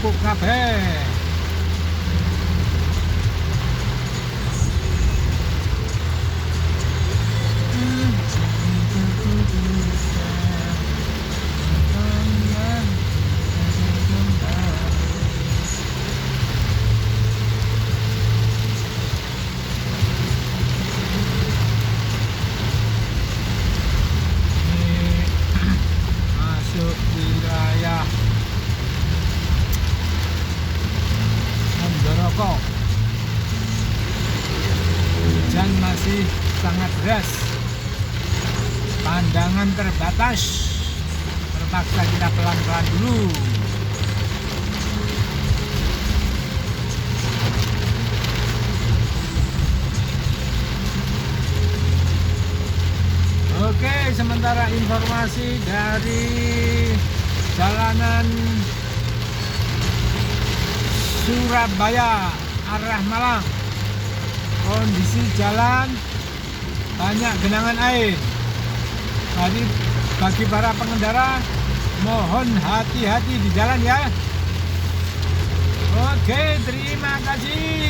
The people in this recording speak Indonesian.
empuk kabeh. Masuk wilayah Mondoroko. Hujan masih sangat deras, pandangan terbatas, terpaksa kita pelan-pelan dulu. Oke, sementara informasi dari jalanan Surabaya arah Malang. Kondisi jalan banyak genangan air. Jadi bagi para pengendara mohon hati-hati di jalan ya. Oke, terima kasih.